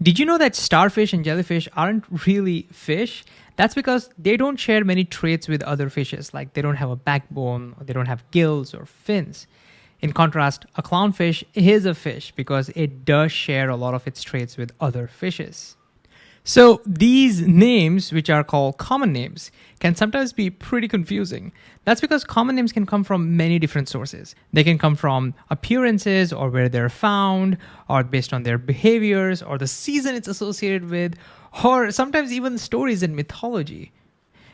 Did you know that starfish and jellyfish aren't really fish? That's because they don't share many traits with other fishes, like they don't have a backbone, or they don't have gills or fins. In contrast, a clownfish is a fish because it does share a lot of its traits with other fishes. So these names, which are called common names, can sometimes be pretty confusing. That's because common names can come from many different sources. They can come from appearances or where they're found, or based on their behaviors, or the season it's associated with, or sometimes even stories and mythology.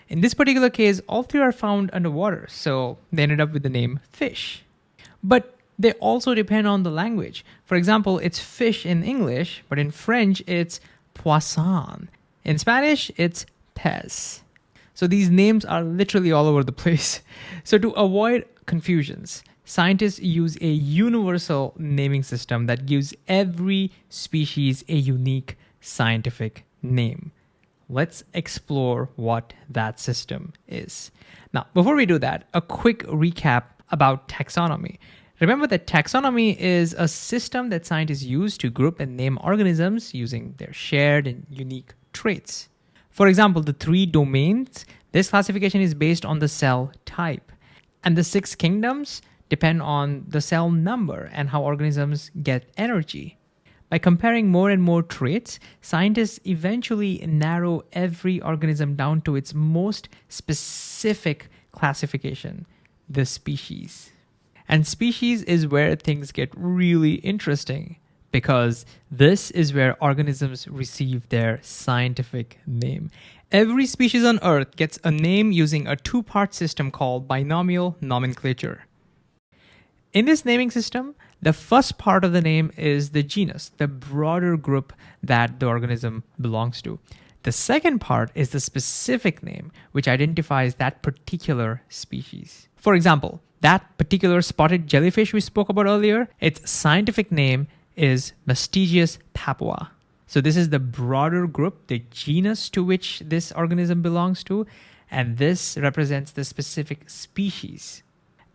In this particular case, all three are found underwater, so they ended up with the name fish. But they also depend on the language. For example, it's fish in English, but in French, it's poisson. In Spanish, it's pez. So these names are literally all over the place. So to avoid confusions, scientists use a universal naming system that gives every species a unique scientific name. Let's explore what that system is. Now, before we do that, a quick recap about taxonomy. Remember that taxonomy is a system that scientists use to group and name organisms using their shared and unique traits. For example, the 3 domains, this classification is based on the cell type. And the 6 kingdoms depend on the cell number and how organisms get energy. By comparing more and more traits, scientists eventually narrow every organism down to its most specific classification, the species. And species is where things get really interesting because this is where organisms receive their scientific name. Every species on Earth gets a name using a 2-part system called binomial nomenclature. In this naming system, the first part of the name is the genus, the broader group that the organism belongs to. The second part is the specific name, which identifies that particular species. For example, that particular spotted jellyfish we spoke about earlier, its scientific name is Mastigius papua. So this is the broader group, the genus to which this organism belongs to, and this represents the specific species.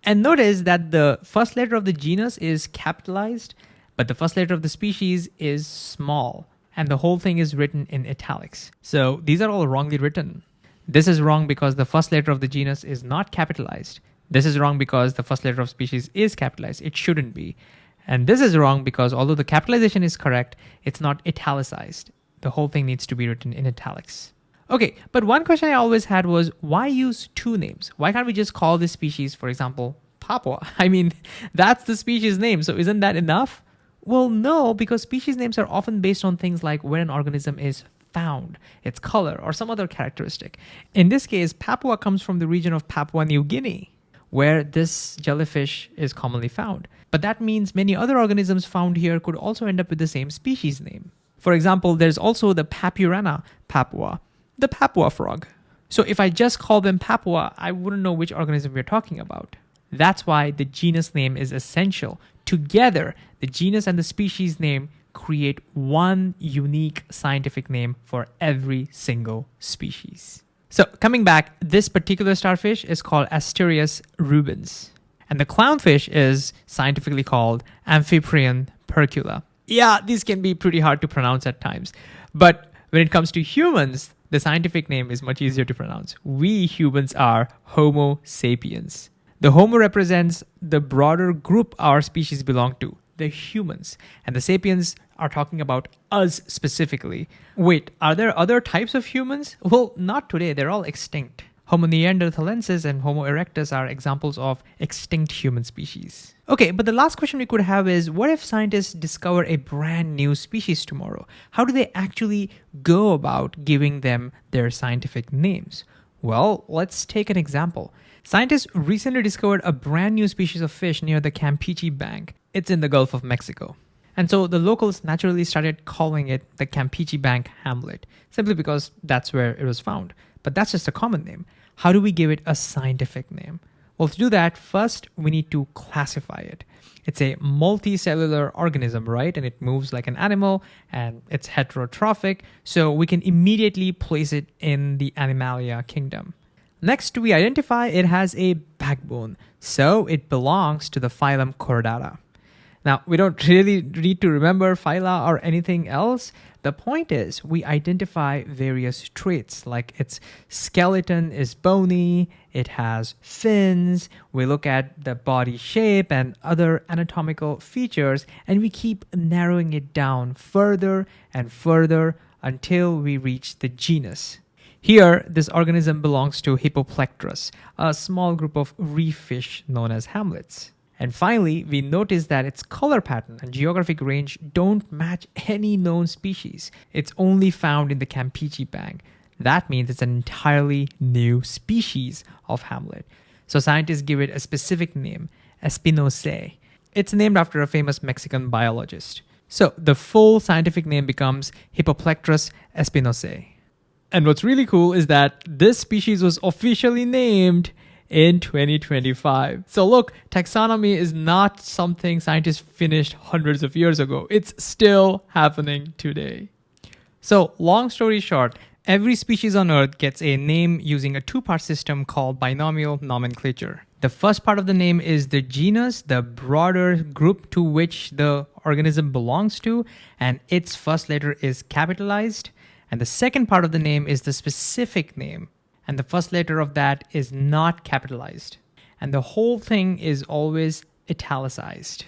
And notice that the first letter of the genus is capitalized, but the first letter of the species is small, and the whole thing is written in italics. So these are all wrongly written. This is wrong because the first letter of the genus is not capitalized. This is wrong because the first letter of species is capitalized. It shouldn't be. And this is wrong because although the capitalization is correct, it's not italicized. The whole thing needs to be written in italics. Okay, but one question I always had was, why use 2 names? Why can't we just call this species, for example, Papua? I mean, that's the species name, so isn't that enough? Well, no, because species names are often based on things like where an organism is found, its color, or some other characteristic. In this case, Papua comes from the region of Papua New Guinea, where this jellyfish is commonly found. But that means many other organisms found here could also end up with the same species name. For example, there's also the Papurana Papua, the Papua frog. So if I just call them Papua, I wouldn't know which organism we're talking about. That's why the genus name is essential. Together, the genus and the species name create one unique scientific name for every single species. So coming back, this particular starfish is called Asterias rubens. And the clownfish is scientifically called Amphiprion percula. Yeah, these can be pretty hard to pronounce at times. But when it comes to humans, the scientific name is much easier to pronounce. We humans are Homo sapiens. The Homo represents the broader group our species belong to, the humans. And the sapiens are talking about us specifically. Wait, are there other types of humans? Well, not today. They're all extinct. Homo neanderthalensis and Homo erectus are examples of extinct human species. Okay, but the last question we could have is, what if scientists discover a brand new species tomorrow? How do they actually go about giving them their scientific names? Well, let's take an example. Scientists recently discovered a brand new species of fish near the Campeche Bank. It's in the Gulf of Mexico. And so the locals naturally started calling it the Campeche Bank hamlet, simply because that's where it was found. But that's just a common name. How do we give it a scientific name? Well, to do that, first we need to classify it. It's a multicellular organism, right? And it moves like an animal and it's heterotrophic. So we can immediately place it in the Animalia kingdom. Next, we identify it has a backbone. So it belongs to the phylum Chordata. Now, we don't really need to remember phyla or anything else. The point is, we identify various traits, like its skeleton is bony, it has fins, we look at the body shape and other anatomical features, and we keep narrowing it down further and further until we reach the genus. Here, this organism belongs to Hippoplectrus, a small group of reef fish known as hamlets. And finally, we notice that its color pattern and geographic range don't match any known species. It's only found in the Campeche Bank. That means it's an entirely new species of hamlet. So scientists give it a specific name, Espinosae. It's named after a famous Mexican biologist. So the full scientific name becomes Hippoplectrus espinosae. And what's really cool is that this species was officially named in 2025. So look, taxonomy is not something scientists finished hundreds of years ago. It's still happening today. So long story short, every species on Earth gets a name using a two-part system called binomial nomenclature. The first part of the name is the genus, the broader group to which the organism belongs to, and its first letter is capitalized. And the second part of the name is the specific name, and the first letter of that is not capitalized. And the whole thing is always italicized.